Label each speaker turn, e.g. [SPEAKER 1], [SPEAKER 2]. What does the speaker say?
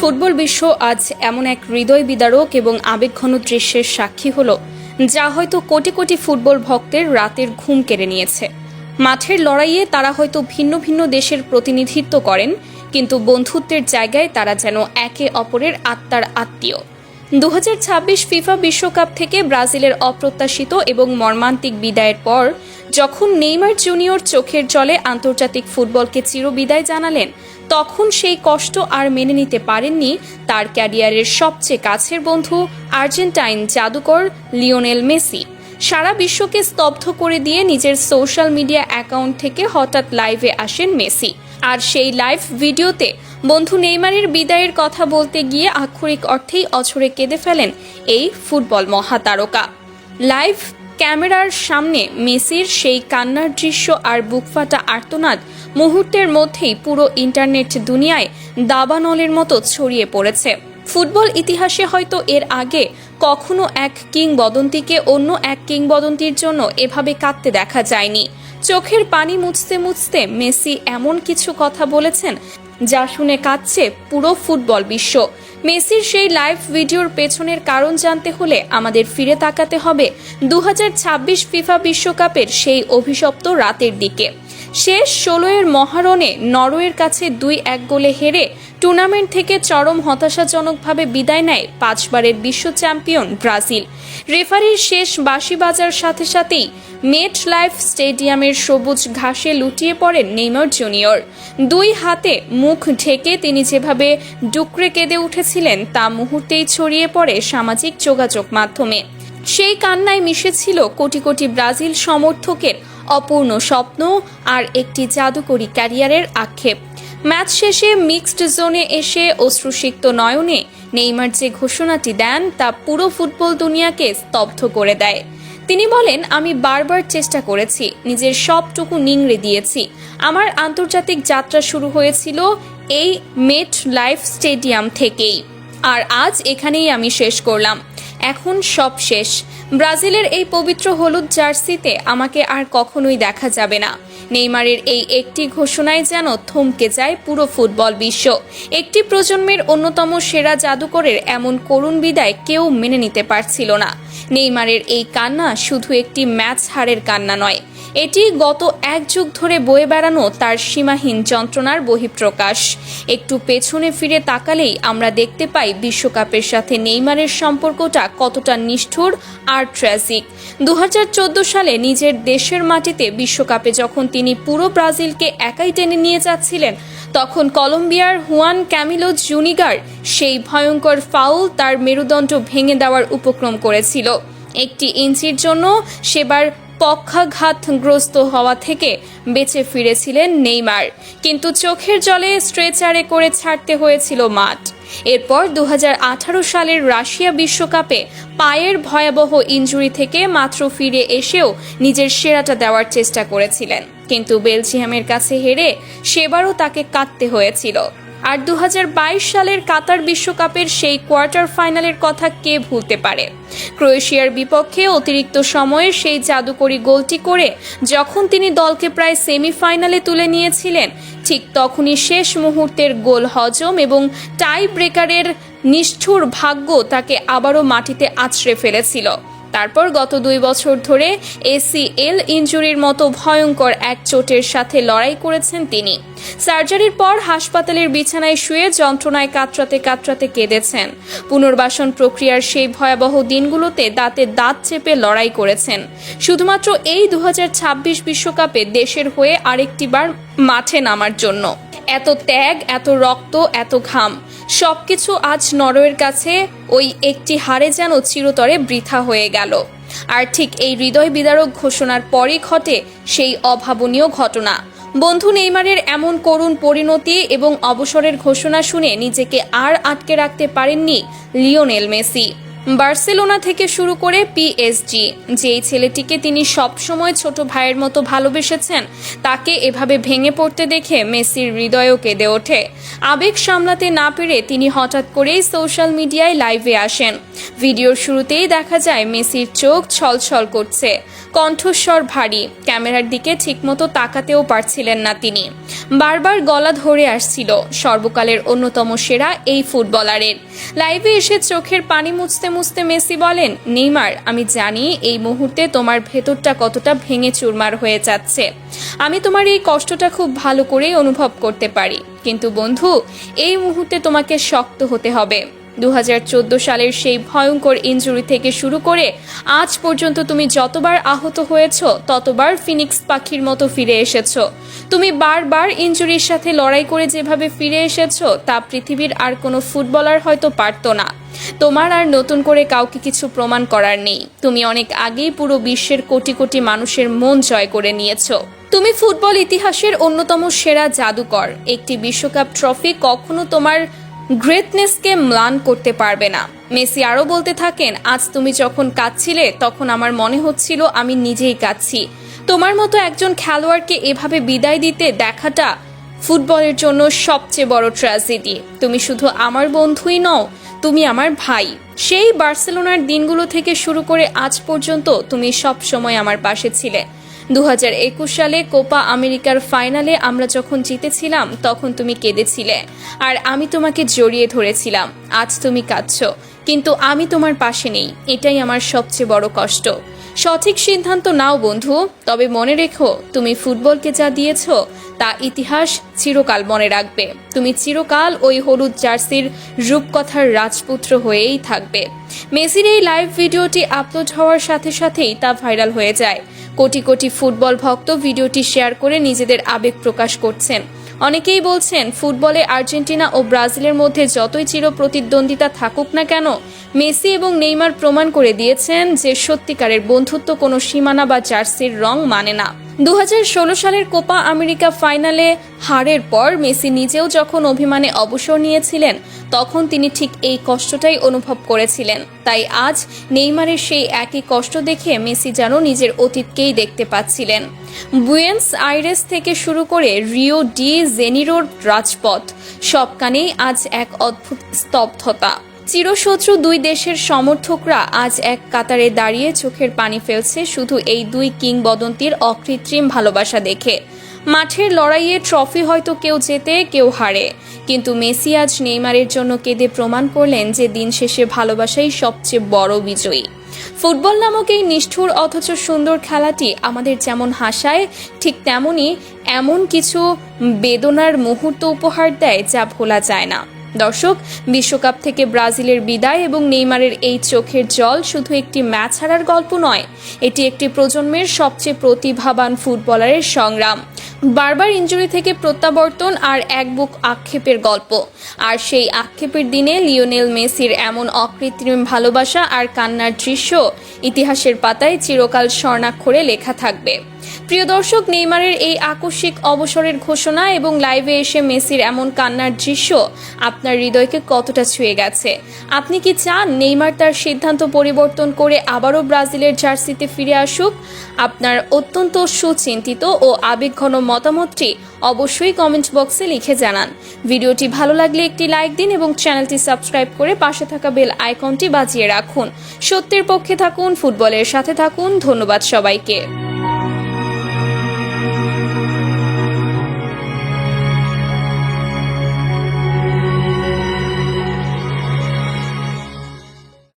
[SPEAKER 1] Football বিশ্ব আজ এমন এক হৃদয় বিদারক এবং আবেগঘন দৃশ্যের সাক্ষী হলো, যা হয়তো কোটি কোটি ফুটবল ভক্তের রাতের ঘুম কেড়ে নিয়েছে। মাঠের লড়াইয়ে তারা হয়তো ভিন্ন ভিন্ন দেশের প্রতিনিধিত্ব করেন, কিন্তু বন্ধুত্বের জায়গায় তারা যেন একে অপরের আত্মার আত্মীয়। 2026 ফিফা বিশ্বকাপ থেকে ব্রাজিলের অপ্রত্যাশিত এবং মর্মান্তিক বিদায়ের পর যখন নেইমার জুনিয়র চোখের জলে আন্তর্জাতিক ফুটবলকে চিরবিদায় জানালেন, তখন সেই কষ্ট আর মেনে নিতে পারেননি তার ক্যারিয়ারের সবচেয়ে কাছের বন্ধু আর্জেন্টাইন জাদুকর লিওনেল মেসি। সারা বিশ্বকে স্তব্ধ করে দিয়ে নিজের সোশ্যাল মিডিয়া অ্যাকাউন্ট থেকে হঠাৎ লাইভে আসেন মেসি। আর সেই লাইভ ভিডিওতে বন্ধু নেইমারের বিদায়ের কথা বলতে গিয়ে আক্ষরিক অর্থেই অঝরে কেঁদে ফেলেন এই ফুটবল মহাতারকা। লাইভ ক্যামেরার সামনে মেসির সেই কান্নার দৃশ্য আর বুকফাটা আর্তনাদ মুহূর্তের মধ্যেই পুরো ইন্টারনেট দুনিয়ায় দাবানলের মতো ছড়িয়ে পড়েছে। ফুটবল ইতিহাসে হয়তো এর আগে কখনো এক কিংবদন্তিকে অন্য এক কিংবদন্তির জন্য এভাবে কাঁদতে দেখা যায়নি। চোখের পানি মুছতে মুছতে মেসি এমন কিছু কথা বলেছেন যা শুনে কাঁদছে পুরো ফুটবল বিশ্ব। মেসির সেই লাইভ ভিডিওর পেছনের কারণ জানতে হলে আমাদের ফিরে তাকাতে হবে 2026 ফিফা বিশ্বকাপের সেই অভিশপ্ত রাতের দিকে। শেষ 16-এর মহারণে নরওয়ের কাছে 2-1 গোলে হেরে টুর্নামেন্ট থেকে চরম হতাশাজনকভাবে বিদায় নেয় 5 বারের বিশ্ব চ্যাম্পিয়ন ব্রাজিল। রেফারির শেষ বাঁশি বাজার সাথে সাথেই মেট লাইফ স্টেডিয়ামের সবুজ ঘাসে লুটিয়ে পড়েন নেইমার জুনিয়র। 2 হাতে মুখ ঢেকে তিনি যেভাবে ডুকরে কেঁদে উঠেছিলেন তা মুহূর্তেই ছড়িয়ে পড়ে সামাজিক যোগাযোগ মাধ্যমে। সেই কান্নায় মিশেছিল কোটি কোটি ব্রাজিল সমর্থকের অপূর্ণ স্বপ্ন আর একটি জাদুকরী ক্যারিয়ারের আক্ষেপ। ম্যাচ শেষে মিক্সড জোনে এসে অশ্রুসিক্ত নয়নে নেইমার যে ঘোষণাটি দেন তা পুরো ফুটবল দুনিয়াকে স্তব্ধ করে দেয়। তিনি বলেন, আমি বারবার চেষ্টা করেছি, নিজের সবটুকু নিংড়ে দিয়েছি। আমার আন্তর্জাতিক যাত্রা শুরু হয়েছিল এই মেট লাইফ স্টেডিয়াম থেকেই, আর আজ এখানেই আমি শেষ করলাম। এখন সব শেষ। ব্রাজিলের এই পবিত্র হলুদ জার্সিতে আমাকে আর কখনোই দেখা যাবে না। নেইমারের এই একটি ঘোষণায় যেন থমকে যায় পুরো ফুটবল বিশ্ব। একটি প্রজন্মের অন্যতম সেরা জাদুকরের এমন করুণ বিদায় কেউ মেনে নিতে পারছিল না। নেইমারের এই কান্না শুধু একটি ম্যাচ হারের কান্না নয়, এটি গত 1 যুগ ধরে বয়ে বেড়ানো তার সীমাহীন যন্ত্রণার বহিঃপ্রকাশ। একটু পেছনে ফিরে তাকালেই আমরা দেখতে পাই বিশ্বকাপের সাথে নেইমারের সম্পর্কটা কতটা নিষ্ঠুর আর ট্র্যাজিক। 2014 সালে নিজের দেশের মাটিতে বিশ্বকাপে যখন তিনি পুরো ব্রাজিলকে একাই টেনে নিয়ে যাচ্ছিলেন, তখন কলম্বিয়ার হুয়ান ক্যামিলো জুনিগার সেই ভয়ঙ্কর ফাউল তার মেরুদণ্ড ভেঙে দেওয়ার উপক্রম করেছিল। 1 ইঞ্চির জন্য সেবার পক্ষাঘাতগ্রস্ত হওয়া থেকে বেঁচে ফিরেছিলেন নেইমার, কিন্তু চোখের জলে স্ট্রেচারে করে ছাড়তে হয়েছিল মাঠ। এরপর 2018 সালের রাশিয়া বিশ্বকাপে পায়ের ভয়াবহ ইনজুরি থেকে মাত্র ফিরে এসেও নিজের সেরাটা দেওয়ার চেষ্টা করেছিলেন, কিন্তু বেলজিয়ামের কাছে হেরে সেবারও তাকে কাঁদতে হয়েছিল। আর 2022 সালের কাতার বিশ্বকাপের সেই কোয়ার্টার ফাইনালের কথা কে ভুলতে পারে? ক্রোয়েশিয়ার বিপক্ষে অতিরিক্ত সময়ে সেই জাদুকরী গোলটি করে যখন তিনি দলকে প্রায় সেমিফাইনালে তুলে নিয়েছিলেন, ঠিক তখনই শেষ মুহূর্তের গোল হজম এবং টাই ব্রেকারের নিষ্ঠুর ভাগ্য তাকে আবারও মাটিতে আছড়ে ফেলেছিল। তারপর গত 2 বছর ধরে ACL ইনজুরির মতো ভয়ঙ্কর এক চোটের সাথে লড়াই করেছেন তিনি। সার্জারির পর হাসপাতালের বিছানায় শুয়ে যন্ত্রণায় কাতরাতে কাতরাতে কেঁদেছেন। পুনর্বাসন প্রক্রিয়ার সেই ভয়াবহ দিনগুলোতে দাঁতে দাঁত চেপে লড়াই করেছেন, শুধুমাত্র এই 2026 বিশ্বকাপে দেশের হয়ে আরেকটিবার মাঠে নামার জন্য। এত ত্যাগ, এত রক্ত, এত ঘাম, সবকিছু আজ নরওয়ের কাছে ওই একটি হারে যেন চিরতরে বৃথা হয়ে গেল। আর ঠিক এই হৃদয় বিদারক ঘোষণার পরই ঘটে সেই অভাবনীয় ঘটনা। বন্ধু নেইমারের এমন করুণ পরিণতি এবং অবসরের ঘোষণা শুনে নিজেকে আর আটকে রাখতে পারেননি লিওনেল মেসি। বার্সেলোনা থেকে শুরু করে পিএসজি, যেই ছেলেটিকে তিনি সবসময় ছোট ভাইয়ের মতো ভালোবেসেছেন, তাকে এভাবে ভেঙে পড়তে দেখে মেসির হৃদয়ও কেঁদে ওঠে। আবেগ সামলাতে না পেরে তিনি হঠাৎ করেই সোশ্যাল মিডিয়ায় লাইভে আসেন। ভিডিওর শুরুতেই দেখা যায় মেসির চোখ ছলছল করছে, কণ্ঠস্বর ভারী, ক্যামেরার দিকে ঠিকমতো তাকাতেও পারছিলেন না তিনি। বারবার গলা ধরে আসছিল সর্বকালের অন্যতম সেরা এই ফুটবলারের। লাইভে এসে চোখের পানি মুছতে মুছতে মেসি বলেন, নেইমার, আমি জানি এই মুহূর্তে তোমার ভেতরটা কতটা ভেঙে চুরমার হয়ে যাচ্ছে। আমি তোমার এই কষ্টটা খুব ভালো করেই অনুভব করতে পারি, কিন্তু বন্ধু, এই মুহূর্তে তোমাকে শক্ত হতে হবে। 2014 সালের সেই ভয়ঙ্কর ইনজুরি থেকে শুরু করে আজ পর্যন্ত তুমি যতবার আহত হয়েছ, ততবার ফিনিক্স পাখির মতো ফিরে এসেছো। তুমি বারবার ইনজুরির সাথে লড়াই করে যেভাবে ফিরে এসেছো, তা পৃথিবীর আর কোনো ফুটবলার হয়তো পারতো না। তোমার আর নতুন করে কাউকে কিছু প্রমাণ করার নেই। তুমি অনেক আগেই পুরো বিশ্বের কোটি কোটি মানুষের মন জয় করে নিয়েছো। তুমি ফুটবল ইতিহাসের অন্যতম সেরা জাদুকর। একটি বিশ্বকাপ ট্রফি কখনো তোমার গ্রেটনেসকে ম্লান করতে পারবে না। মেসি আরও বলতে থাকেন, আজ তুমি যখন কাঁদছিলে তখন আমার মনে হচ্ছিল আমি নিজেই কাঁদছি। তোমার মতো একজন খেলোয়াড়কে এভাবে বিদায় দিতে দেখাটা ফুটবলের জন্য সবচেয়ে বড় ট্র্যাজেডি। তুমি শুধু আমার বন্ধুই নও, তুমি আমার ভাই। সেই বার্সেলোনার দিনগুলো থেকে শুরু করে আজ পর্যন্ত তুমি সব সময় আমার পাশে ছিলে। 2021 সালে কোপা আমেরিকার ফাইনালে আমরা যখন জিতেছিলাম, তখন তুমি কেঁদেছিলে আর আমি তোমাকে জড়িয়ে ধরেছিলাম। আজ তুমি কাঁদছো, কিন্তু আমি তোমার পাশে নেই। এটাই আমার সবচেয়ে বড় কষ্ট। সঠিক সিদ্ধান্ত নাও বন্ধু, তবে মনে রেখো, তুমি ফুটবলকে যা দিয়েছো তা ইতিহাস চিরকাল মনে রাখবে। তুমি চিরকাল ওই হলুদ জার্সির রূপকথার রাজপুত্র হয়েই থাকবে। মেসির এই লাইভ ভিডিওটি আপলোড হওয়ার সাথে সাথেই তা ভাইরাল হয়ে যায়। কোটি কোটি ফুটবল ভক্ত ভিডিওটি শেয়ার করে নিজেদের আবেগ প্রকাশ করছেন। অনেকেই বলছেন, ফুটবলে আর্জেন্টিনা ও ব্রাজিলের মধ্যে যতই চির প্রতিদ্বন্দ্বিতা থাকুক না কেন, মেসি এবং নেইমার প্রমাণ করে দিয়েছেন যে সত্যিকারের বন্ধুত্ব কোনো সীমানা বা জার্সির রং মানে না। 2016 সালের কোপা আমেরিকা ফাইনালে হারের পর মেসি নিজেও যখন অভিমানে অবসর নিয়েছিলেন, তখন তিনি ঠিক এই কষ্টটাই অনুভব করেছিলেন। তাই আজ নেইমারের সেই একই কষ্ট দেখে মেসি যেন নিজের অতীতকেই দেখতে পাচ্ছিলেন। বুয়েন্স আইরেস থেকে শুরু করে রিও ডি জেনিরোর রাজপথ, সবখানেই আজ এক অদ্ভুত স্তব্ধতা। চিরশত্রু দুই দেশের সমর্থকরা আজ এক কাতারে দাঁড়িয়ে চোখের পানি ফেলছে শুধু এই দুই কিংবদন্তির অকৃত্রিম ভালোবাসা দেখে। মাঠের লড়াইয়ে ট্রফি হয়তো কেউ জেতে, কেউ হারে, কিন্তু মেসি আজ নেইমারের জন্য কেঁদে প্রমাণ করলেন যে দিন শেষে ভালোবাসাই সবচেয়ে বড় বিজয়ী। ফুটবল নামক এই নিষ্ঠুর অথচ সুন্দর খেলাটি আমাদের যেমন হাসায়, ঠিক তেমনি এমন কিছু বেদনার মুহূর্ত উপহার দেয় যা ভোলা যায় না। দর্শক, বিশ্বকাপ থেকে ব্রাজিলের বিদায় এবং নেইমারের এই চোখের জল শুধু একটি ম্যাচ হারার গল্প নয়, এটি একটি প্রজন্মের সবচেয়ে প্রতিভাবান ফুটবলারের সংগ্রাম, বারবার ইনজুরি থেকে প্রত্যাবর্তন আর এক বুক আক্ষেপের গল্প। আর সেই আক্ষেপের দিনে লিওনেল মেসির এমন অকৃত্রিম ভালোবাসা আর কান্নার দৃশ্য ইতিহাসের পাতায় চিরকাল স্বর্ণাক্ষরে লেখা থাকবে। প্রিয় দর্শক, নেইমারের এই আকস্মিক অবসরের ঘোষণা এবং লাইভে এসে মেসির এমন কান্নার দৃশ্য আপনার হৃদয়কে কতটা ছুঁয়ে গেছে? আপনি কি চান নেইমার তার সিদ্ধান্ত পরিবর্তন করে আবারও ব্রাজিলের জার্সিতে ফিরে আসুক? আপনার অত্যন্ত সুচিন্তিত ও আবেগঘন মতামতটি অবশ্যই কমেন্ট বক্সে লিখে জানান। ভিডিওটি ভালো লাগলে একটি লাইক দিন এবং চ্যানেলটি সাবস্ক্রাইব করে পাশে থাকা বেল আইকনটি বাজিয়ে রাখুন। সত্যের পক্ষে থাকুন, ফুটবলের সাথে থাকুন। ধন্যবাদ সবাইকে।